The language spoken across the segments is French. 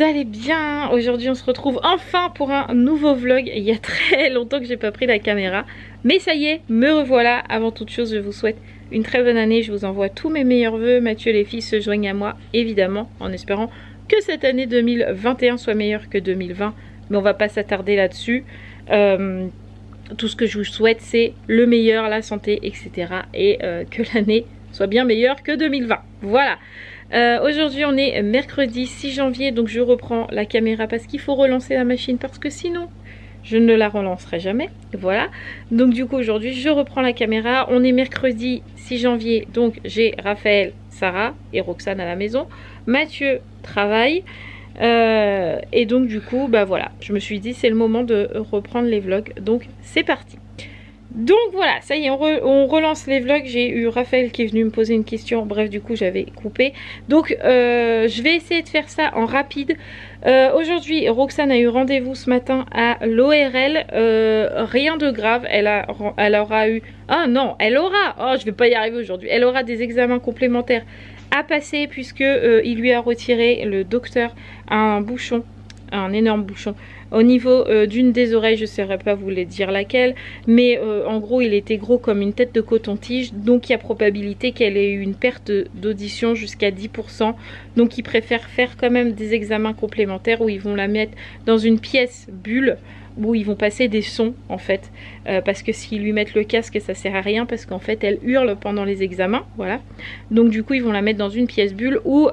allez bien. Aujourd'hui on se retrouve enfin pour un nouveau vlog. Il y a très longtemps que j'ai pas pris la caméra, mais ça y est, me revoilà. Avant toute chose, je vous souhaite une très bonne année. Je vous envoie tous mes meilleurs vœux. Mathieu et les filles se joignent à moi, évidemment, en espérant que cette année 2021 soit meilleure que 2020, mais on va pas s'attarder là-dessus. Tout ce que je vous souhaite, c'est le meilleur, la santé, etc. Et que l'année soit bien meilleure que 2020. Voilà. Aujourd'hui on est mercredi 6 janvier, donc je reprends la caméra parce qu'il faut relancer la machine, parce que sinon je ne la relancerai jamais. Voilà, donc du coup aujourd'hui je reprends la caméra. On est mercredi 6 janvier, donc j'ai Raphaël, Sarah et Roxane à la maison. Mathieu travaille et donc du coup bah voilà, je me suis dit c'est le moment de reprendre les vlogs, donc c'est parti. Donc voilà, ça y est, on relance les vlogs. J'ai eu Raphaël qui est venu me poser une question. Bref, du coup j'avais coupé. Donc je vais essayer de faire ça en rapide. Aujourd'hui Roxane a eu rendez-vous ce matin à l'ORL. Rien de grave, elle aura eu... Ah non, oh je vais pas y arriver aujourd'hui. Elle aura des examens complémentaires à passer, puisque il lui a retiré, le docteur, un bouchon, un énorme bouchon au niveau d'une des oreilles. Je ne saurais pas vous les dire laquelle, mais en gros il était gros comme une tête de coton-tige, donc il y a probabilité qu'elle ait eu une perte d'audition jusqu'à 10%. Donc ils préfèrent faire quand même des examens complémentaires où ils vont la mettre dans une pièce bulle où ils vont passer des sons en fait, parce que s'ils lui mettent le casque ça sert à rien, parce qu'en fait elle hurle pendant les examens. Voilà, donc du coup ils vont la mettre dans une pièce bulle où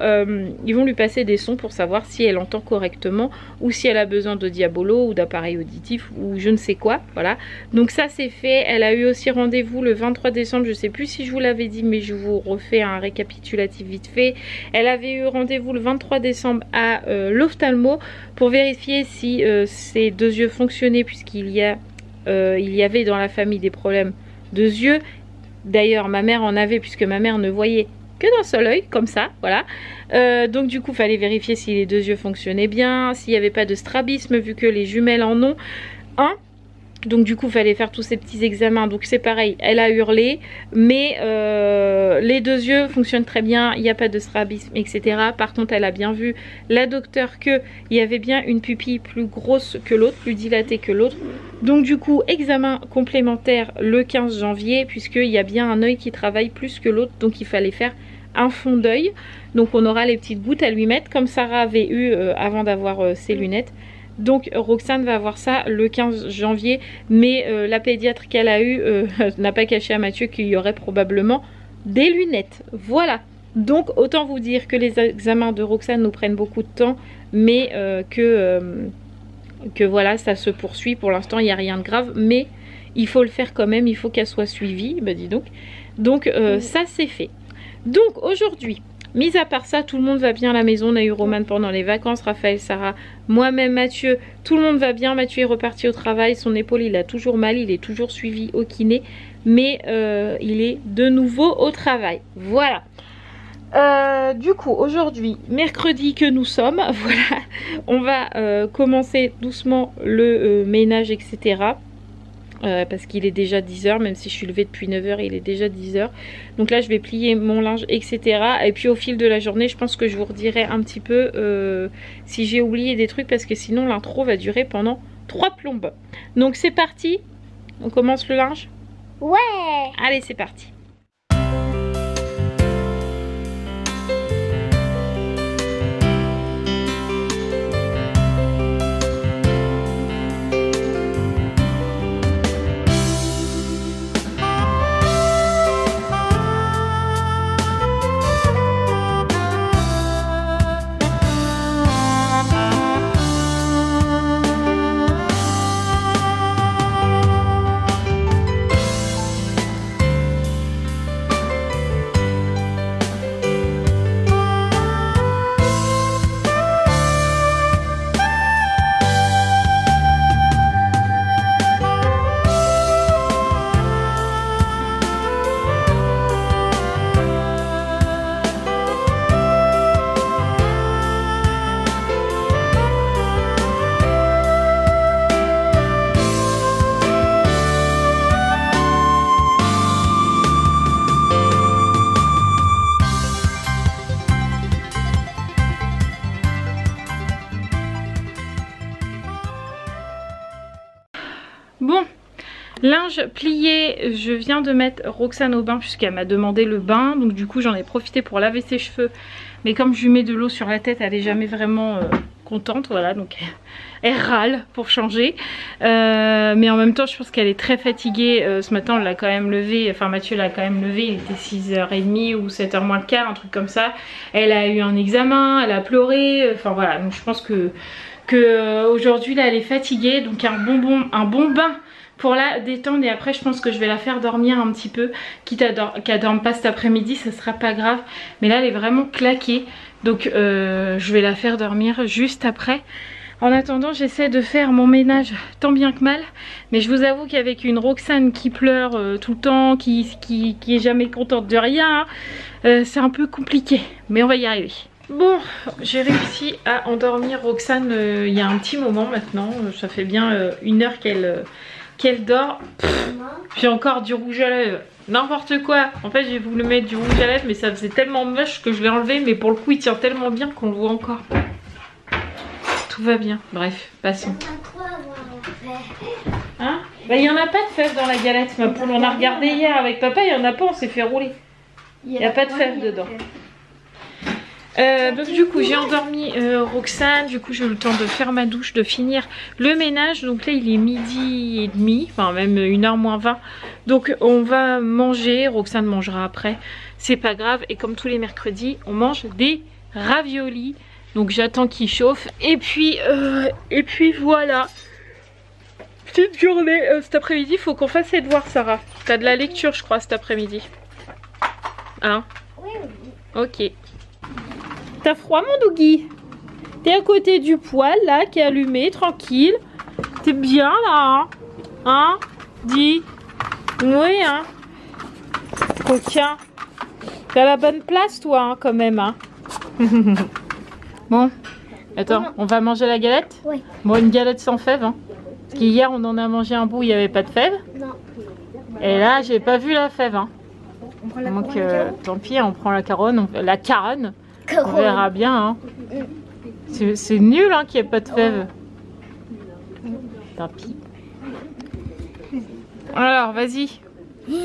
ils vont lui passer des sons pour savoir si elle entend correctement ou si elle a besoin de diabolo ou d'appareil auditif ou je ne sais quoi. Voilà, donc ça c'est fait. Elle a eu aussi rendez-vous le 23 décembre, je sais plus si je vous l'avais dit, mais je vous refais un récapitulatif vite fait. Elle avait eu rendez-vous le 23 décembre à l'ophtalmo pour vérifier si ses deux yeux fonctionnaient, puisqu'il y avait dans la famille des problèmes de yeux. D'ailleurs ma mère en avait, puisque ma mère ne voyait que d'un seul œil, comme ça, voilà. Donc du coup il fallait vérifier si les deux yeux fonctionnaient bien, s'il n'y avait pas de strabisme, vu que les jumelles en ont un. Donc du coup il fallait faire tous ces petits examens. Donc c'est pareil, elle a hurlé, mais les deux yeux fonctionnent très bien, il n'y a pas de strabisme, etc. Par contre elle a bien vu, la docteure, qu'il y avait bien une pupille plus grosse que l'autre, plus dilatée que l'autre. Donc du coup examen complémentaire le 15 janvier, puisqu'il y a bien un œil qui travaille plus que l'autre, donc il fallait faire un fond d'œil. Donc on aura les petites gouttes à lui mettre, comme Sarah avait eu avant d'avoir ses lunettes. Donc Roxane va avoir ça le 15 janvier, mais la pédiatre qu'elle a eue n'a pas caché à Mathieu qu'il y aurait probablement des lunettes. Voilà, donc autant vous dire que les examens de Roxane nous prennent beaucoup de temps, mais que voilà, ça se poursuit. Pour l'instant il n'y a rien de grave, mais il faut le faire quand même, il faut qu'elle soit suivie, bah dis donc. Donc ça c'est fait. Donc aujourd'hui, mis à part ça, tout le monde va bien à la maison. On a eu Roman pendant les vacances, Raphaël, Sarah, moi-même, Mathieu. Tout le monde va bien. Mathieu est reparti au travail. Son épaule, il a toujours mal. Il est toujours suivi au kiné. Mais il est de nouveau au travail. Voilà. Du coup, aujourd'hui, mercredi que nous sommes, voilà, on va commencer doucement le ménage, etc. Parce qu'il est déjà 10 h, même si je suis levée depuis 9 h, il est déjà 10 h. Donc là je vais plier mon linge, etc. Et puis au fil de la journée je pense que je vous redirai un petit peu si j'ai oublié des trucs, parce que sinon l'intro va durer pendant 3 plombes. Donc c'est parti, on commence le linge? Ouais. Allez c'est parti. Bon, linge plié, je viens de mettre Roxane au bain puisqu'elle m'a demandé le bain. Donc du coup j'en ai profité pour laver ses cheveux. Mais comme je lui mets de l'eau sur la tête, elle est jamais vraiment contente. Voilà, donc elle râle pour changer. Mais en même temps je pense qu'elle est très fatiguée. Ce matin on l'a quand même levée, enfin Mathieu l'a quand même levée. Il était 6h30 ou 7h moins le quart, un truc comme ça. Elle a eu un examen, elle a pleuré. Enfin voilà, donc je pense que aujourd'hui là elle est fatiguée. Donc un bon bain pour la détendre, et après je pense que je vais la faire dormir un petit peu, quitte à qu'elle dorme pas cet après-midi, ça sera pas grave, mais là elle est vraiment claquée, donc je vais la faire dormir juste après. En attendant j'essaie de faire mon ménage tant bien que mal, mais je vous avoue qu'avec une Roxane qui pleure tout le temps, qui est jamais contente de rien, c'est un peu compliqué, mais on va y arriver. Bon, j'ai réussi à endormir Roxane il y a un petit moment maintenant, ça fait bien 1 heure qu'elle dort. J'ai encore du rouge à lèvres, n'importe quoi. En fait j'ai voulu mettre du rouge à lèvres mais ça faisait tellement moche que je l'ai enlevé, mais pour le coup il tient tellement bien qu'on le voit encore. Tout va bien, bref, passons. Hein? Bah il n'y en a pas de fèves dans la galette, ma poule, on a regardé hier avec papa, il n'y en a pas, on s'est fait rouler. Il n'y a pas de fèves dedans. Donc du coup j'ai endormi Roxane, du coup j'ai eu le temps de faire ma douche, de finir le ménage. Donc là il est 12h30, enfin même 1h moins 20. Donc on va manger, Roxane mangera après, c'est pas grave. Et comme tous les mercredis on mange des raviolis. Donc j'attends qu'ils chauffent. Et puis voilà. Petite journée cet après-midi, il faut qu'on fasse ses devoirs Sarah. T'as de la lecture je crois cet après-midi. Hein? Oui. Ok. T'as froid mon Dougui? T'es à côté du poêle là qui est allumé, tranquille. T'es bien là, hein? Dis. Oui, hein? Coquin. T'as la bonne place toi, hein, quand même, hein? Bon. Attends, on va manger la galette? Oui. Bon, une galette sans fèves, hein? Parce qu'hier on en a mangé un bout, il n'y avait pas de fèves. Non. Et là, j'ai pas vu la fève, hein? On prend la donc, tant pis, on prend la caronne, la caronne. On verra bien, hein. C'est nul, hein, qu'il n'y ait pas de fèves. Tant pis. Alors, vas-y.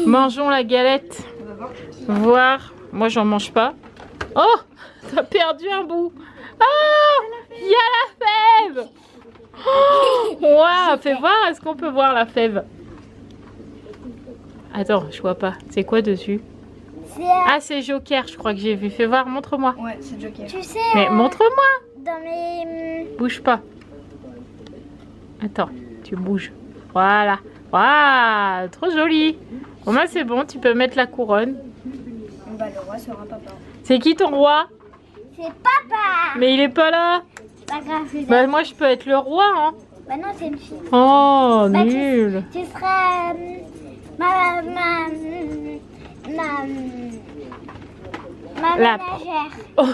Mangeons la galette. Voir. Moi, j'en mange pas. Oh, t'as perdu un bout. Ah, il y a la fève. Oh, wow, fais voir, est-ce qu'on peut voir la fève? Attends, je vois pas. C'est quoi dessus? Ah, c'est Joker, je crois que j'ai vu. Fais voir, montre-moi. Ouais, c'est Joker. Tu sais. Mais montre-moi. Dans mes. Bouge pas. Attends, tu bouges. Voilà. Waouh, trop joli. Bon, bah, c'est bon, tu peux mettre la couronne. Bah, le roi sera papa. C'est qui ton roi? C'est papa. Mais il est pas là. Pas grave. Bah, moi, je peux être le roi, hein. Bah, non, c'est une fille. Oh, bah, nul. Tu seras. Ma ménagère. Oh,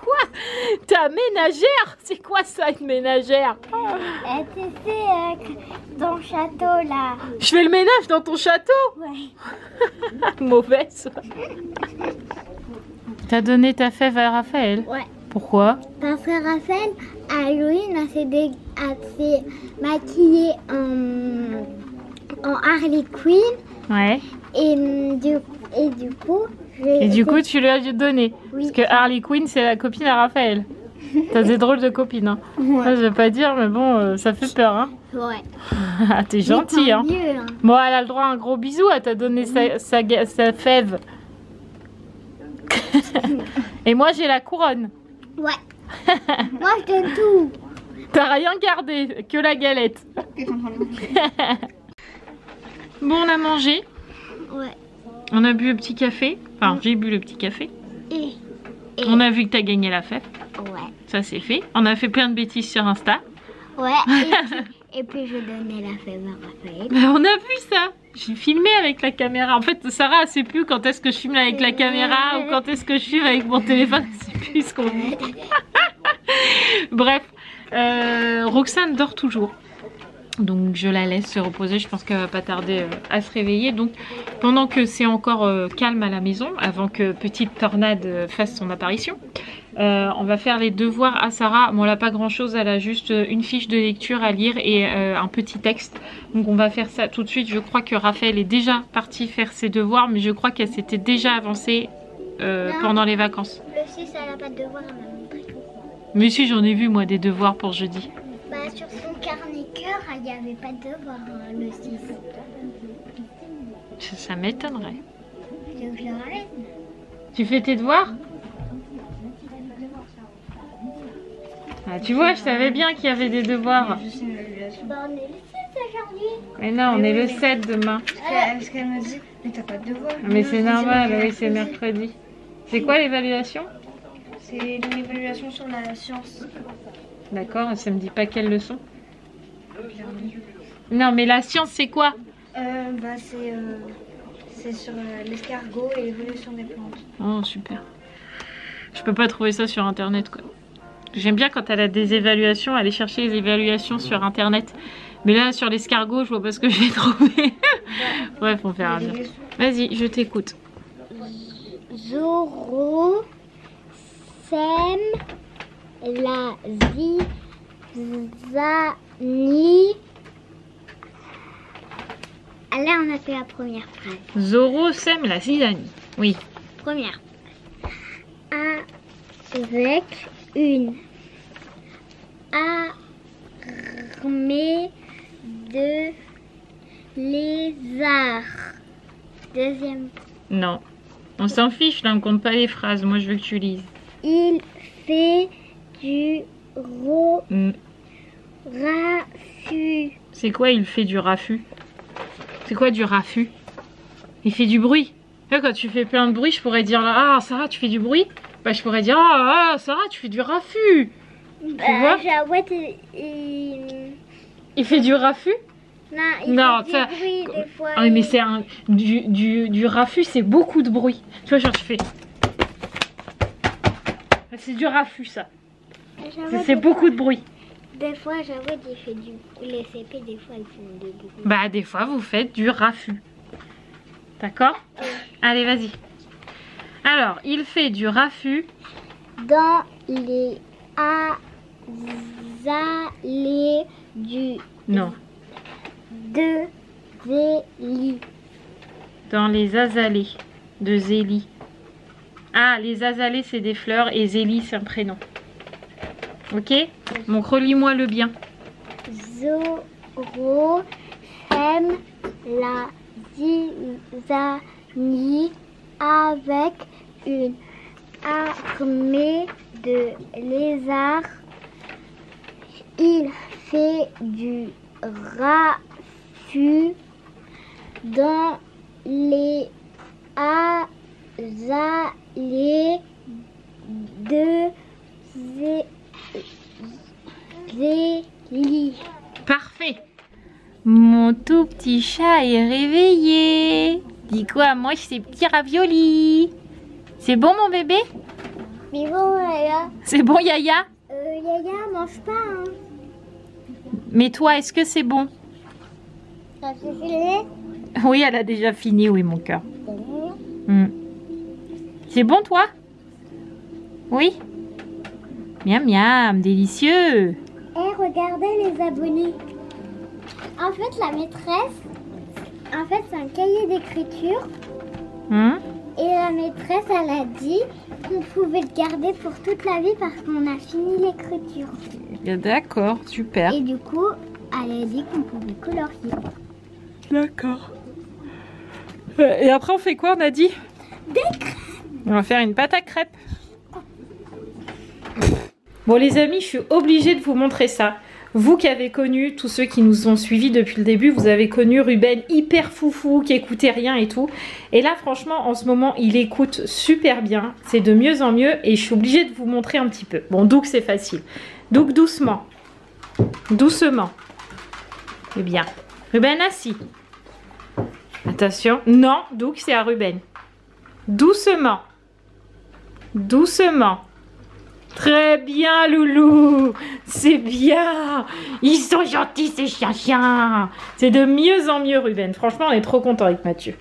quoi? Ta ménagère? C'est quoi ça, une ménagère? Tu sais, dans le château là. Je fais le ménage dans ton château? Ouais. Mauvaise. T'as donné ta fève à Raphaël? Ouais. Pourquoi? Parce que Raphaël, Halloween, s'est maquillée en Harley Quinn. Ouais. Et du coup, tu lui as donné. Oui. Parce que Harley Quinn, c'est la copine à Raphaël. T'as des drôles de copines. Hein. Ouais. Moi, je vais pas dire, mais bon, ça fait peur. Hein. Ouais. T'es gentil. Hein. Mieux, hein. Bon, elle a le droit à un gros bisou. Elle t'a donné sa fève. Et moi, j'ai la couronne. Ouais. Moi, je donne tout. T'as rien gardé, que la galette. Bon, on a mangé. Ouais. On a bu le petit café. Enfin, j'ai bu le petit café. Et on a vu que t'as gagné la fève. Ouais. Ça, c'est fait. On a fait plein de bêtises sur Insta. Ouais. Et puis, je donnais la fève à Raphaël. Bah, on a vu ça. J'ai filmé avec la caméra. En fait, Sarah, elle sait plus quand est-ce que je filme avec la caméra ou quand est-ce que je filme avec mon téléphone. Elle sait plus ce qu'on dit. Bref. Roxane dort toujours. Donc je la laisse se reposer, je pense qu'elle va pas tarder à se réveiller. Donc pendant que c'est encore calme à la maison, avant que Petite Tornade fasse son apparition, On va faire les devoirs à Sarah. Bon, elle n'a pas grand chose, elle a juste une fiche de lecture à lire et un petit texte. Donc on va faire ça tout de suite. Je crois que Raphaël est déjà parti faire ses devoirs, mais je crois qu'elle s'était déjà avancée pendant les vacances. Le 6, elle n'a pas de devoirs, elle m'a montré tout. Mais si, j'en ai vu moi des devoirs pour jeudi. Bah, sur son carnet cœur, il n'y avait pas de devoirs le 6. Ça m'étonnerait. Tu veux que je le ramène? Tu fais tes devoirs? Ah, tu vois, je savais bien qu'il y avait des devoirs. Bah, on est le 6 aujourd'hui. Mais non, on est le 7 demain. Parce qu'elle me dit, mais t'as pas de devoirs. Mais c'est normal, oui, c'est mercredi. C'est quoi l'évaluation? C'est une évaluation sur la science. D'accord, ça me dit pas quelle leçon. Non, mais la science, c'est quoi? Bah, c'est sur l'escargot et l'évolution des plantes. Oh, super. Je peux pas trouver ça sur internet, quoi. J'aime bien quand elle a des évaluations, aller chercher les évaluations sur internet. Mais là, sur l'escargot, je vois pas ce que je vais trouver. Bref, on verra bien. Vas-y, je t'écoute. Zoro sème la zizanie. Là, on a fait la première phrase. Zoro sème la zizanie. Oui. Première. Avec une armée de lézards. Deuxième. Non. On s'en fiche, là, on compte pas les phrases. Moi, je veux que tu lises. Il fait du raffut. C'est quoi, il fait du raffut? C'est quoi du raffut? Il fait du bruit. Là, quand tu fais plein de bruit, je pourrais dire là, ah, Sarah, tu fais du bruit? Bah, je pourrais dire, ah, Sarah, tu fais du raffut. Tu vois? Il fait du raffut? Non, il fait ça... du bruit des fois. Ah, mais c'est un... Du raffut, c'est beaucoup de bruit. Tu vois, genre, tu fais... C'est du raffut, ça. C'est beaucoup de bruit. Des fois, j'avoue, il fait du... Les CP, des fois, ils font de bruit. Bah, des fois, vous faites du raffut. D'accord? Allez, vas-y. Alors, il fait du raffut. Dans les azalées du... Non. De Zélie. Dans les azalées de Zélie. Ah, les azalées, c'est des fleurs et Zélie, c'est un prénom. Ok? Donc, relis-moi le bien. Zoro aime la zizanie avec une armée de lézards. Il fait du raffut dans les azalées de Zélie. Parfait. Mon tout petit chat est réveillé. Dis quoi, mange ses petits raviolis. C'est bon, mon bébé? Mais bon, Yaya. C'est bon, Yaya? Yaya, mange pas, hein. Mais toi, est-ce que c'est bon? Ça fait filer? Oui, elle a déjà fini, oui, mon cœur. C'est bon, toi? Oui? Miam, miam, délicieux. Eh, regardez les abonnés. En fait, la maîtresse, c'est un cahier d'écriture. Et la maîtresse, elle a dit qu'on pouvait le garder pour toute la vie parce qu'on a fini l'écriture. D'accord, super. Et du coup, elle a dit qu'on pouvait colorier. D'accord. Et après, on fait quoi, on a dit? Des crêpes. On va faire une pâte à crêpes. Bon, les amis, je suis obligée de vous montrer ça. Vous qui avez connu, tous ceux qui nous ont suivis depuis le début, vous avez connu Ruben hyper foufou, qui écoutait rien et tout. Et là, franchement, en ce moment, il écoute super bien. C'est de mieux en mieux et je suis obligée de vous montrer un petit peu. Bon, Douk, c'est facile. Douk, doucement. Doucement. Eh bien, Ruben, assis. Attention. Non, Douk, c'est à Ruben. Doucement. Doucement. Très bien, Loulou. C'est bien. Ils sont gentils, ces chiens-chiens. C'est de mieux en mieux, Ruben. Franchement, on est trop content avec Mathieu.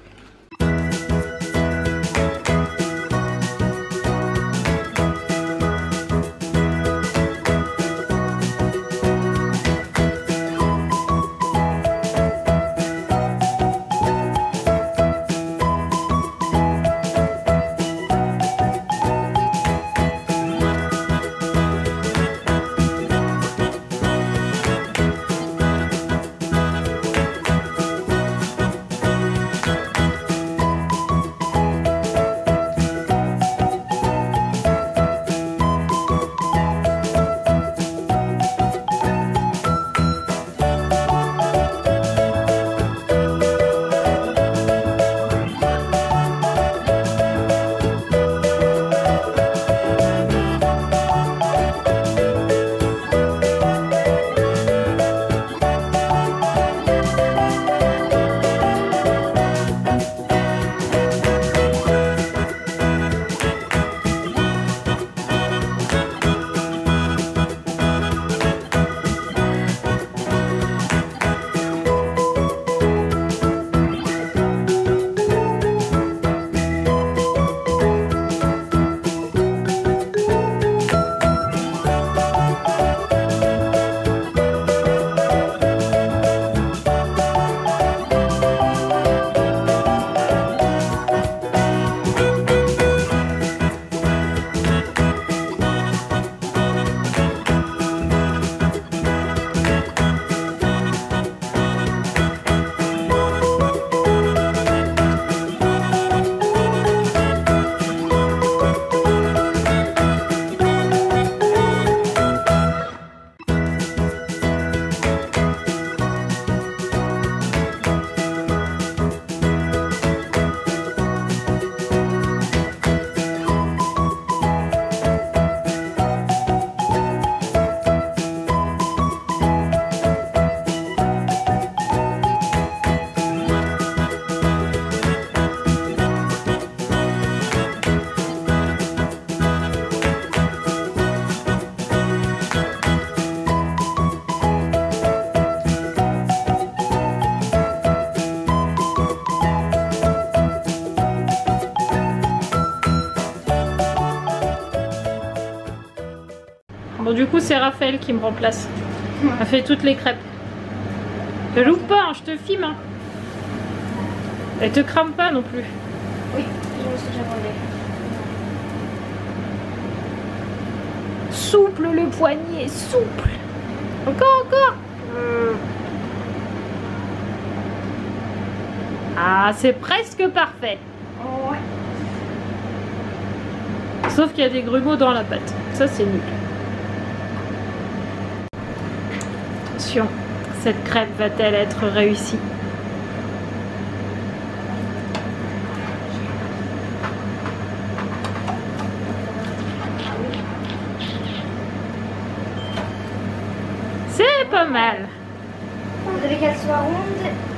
coup, c'est Raphaël qui me remplace. Elle fait toutes les crêpes. Te loupe pas, hein, je te filme. Hein. Elle te crame pas non plus. Oui, je me suis déjà rendue. Souple le poignet, souple. Encore. Ah, c'est presque parfait. Oh, ouais. Sauf qu'il y a des grumeaux dans la pâte. Ça, c'est nul. Attention, cette crêpe va-t-elle être réussie? C'est pas mal. Vous voulez qu'elle soit ronde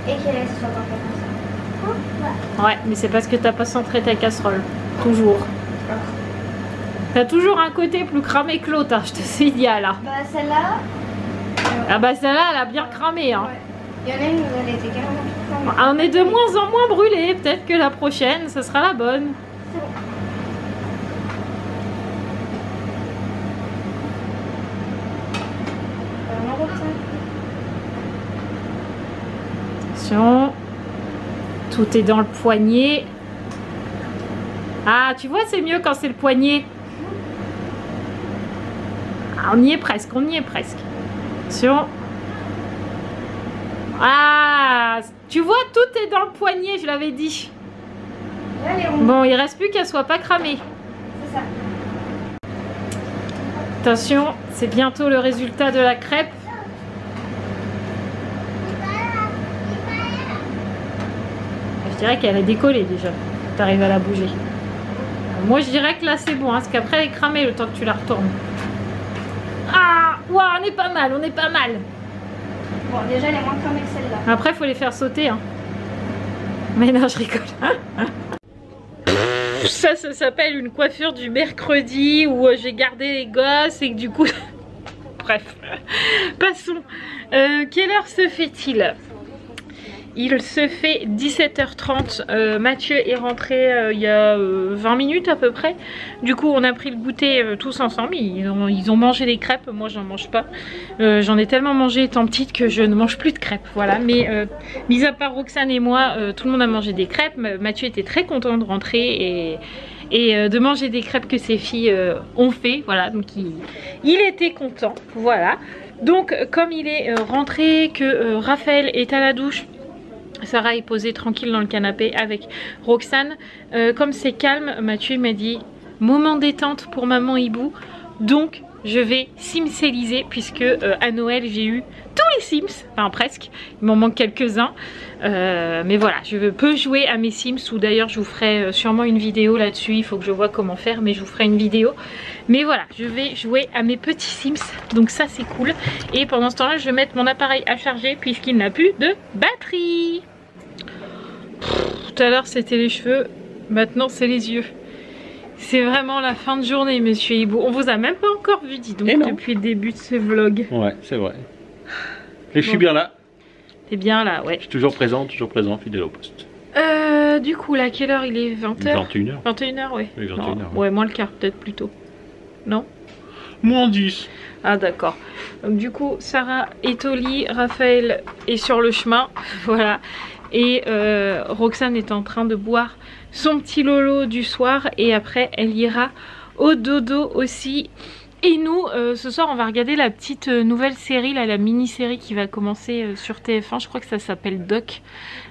et qu'elle soit parfaite comme ça. Ouais, mais c'est parce que t'as pas centré ta casserole. Toujours. T'as toujours un côté plus cramé que l'autre, hein, je te signale là. Bah celle-là. Ah bah celle-là, elle a bien cramé. Hein. Ouais. Il y en a une où elle était carrément toute cramée. Ah, on est de moins en moins brûlé. Peut-être que la prochaine, ce sera la bonne. C'est bon. Attention. Tout est dans le poignet. Ah, tu vois, c'est mieux quand c'est le poignet. Ah, on y est presque, Attention. Ah, tu vois, tout est dans le poignet, je l'avais dit. Là, elle est ronde. Bon, il reste plus qu'elle soit pas cramée. C'est ça. Attention, c'est bientôt le résultat de la crêpe. Je dirais qu'elle a décollé déjà. Tu arrives à la bouger. Moi, je dirais que là, c'est bon, hein, parce qu'après, elle est cramée le temps que tu la retournes. Ah, wow, on est pas mal, Bon, déjà, elle est moins cramée que celle-là. Après, il faut les faire sauter. Hein. Mais non, je rigole. Ça s'appelle une coiffure du mercredi où j'ai gardé les gosses et que du coup... Bref, passons. Quelle heure se fait-il ? Il se fait 17h30. Mathieu est rentré il y a 20 minutes à peu près. Du coup, on a pris le goûter tous ensemble. Ils ont mangé des crêpes. Moi, j'en mange pas. J'en ai tellement mangé étant petite que je ne mange plus de crêpes. Voilà. Mais mis à part Roxane et moi, tout le monde a mangé des crêpes. Mathieu était très content de rentrer et de manger des crêpes que ses filles ont fait. Voilà. Donc, il était content. Voilà. Donc, comme il est rentré, que Raphaël est à la douche, Sarah est posée tranquille dans le canapé avec Roxane. Comme c'est calme, Mathieu m'a dit moment détente pour maman hibou. Donc je vais simseliser puisque à Noël j'ai eu tous les Sims, enfin presque, il m'en manque quelques-uns. Mais voilà, je peux jouer à mes Sims ou d'ailleurs je vous ferai sûrement une vidéo là-dessus. Il faut que je vois comment faire mais je vous ferai une vidéo. Mais voilà, je vais jouer à mes petits Sims, donc ça c'est cool. Et pendant ce temps-là, je vais mettre mon appareil à charger puisqu'il n'a plus de batterie. Tout à l'heure c'était les cheveux, maintenant c'est les yeux. C'est vraiment la fin de journée, monsieur Hibou. On vous a même pas encore vu, dis donc, depuis le début de ce vlog. Ouais, c'est vrai. Et je suis bien là. T'es bien là, ouais. Je suis toujours présent, fidèle au poste. Du coup, là, quelle heure il est? 20h 21h. 21h, ouais. Oui, 21h. Ouais, moins le quart, peut-être plutôt. Non? Moins 10. Ah, d'accord. Donc, du coup, Sarah est au lit, Raphaël est sur le chemin. Voilà. Et Roxane est en train de boire son petit lolo du soir. Et après, elle ira au dodo aussi. Et nous, ce soir, on va regarder la petite nouvelle série, là, la mini-série qui va commencer sur TF1. Je crois que ça s'appelle Doc.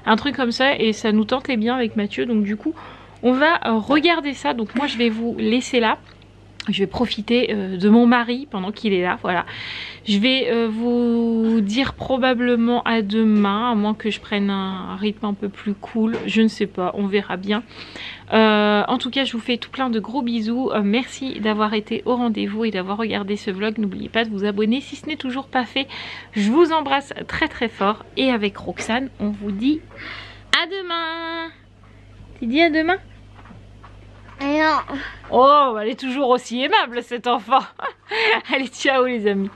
Un truc comme ça. Et ça nous tentait bien avec Mathieu. Donc du coup, on va regarder ça. Donc moi, je vais vous laisser là. Je vais profiter de mon mari pendant qu'il est là, voilà. Je vais vous dire probablement à demain, à moins que je prenne un rythme un peu plus cool. Je ne sais pas, on verra bien. En tout cas, je vous fais tout plein de gros bisous. Merci d'avoir été au rendez-vous et d'avoir regardé ce vlog. N'oubliez pas de vous abonner si ce n'est toujours pas fait. Je vous embrasse très très fort. Et avec Roxane, on vous dit à demain. Tu dis à demain ? Non. Oh, elle est toujours aussi aimable cette enfant. Allez, ciao les amis.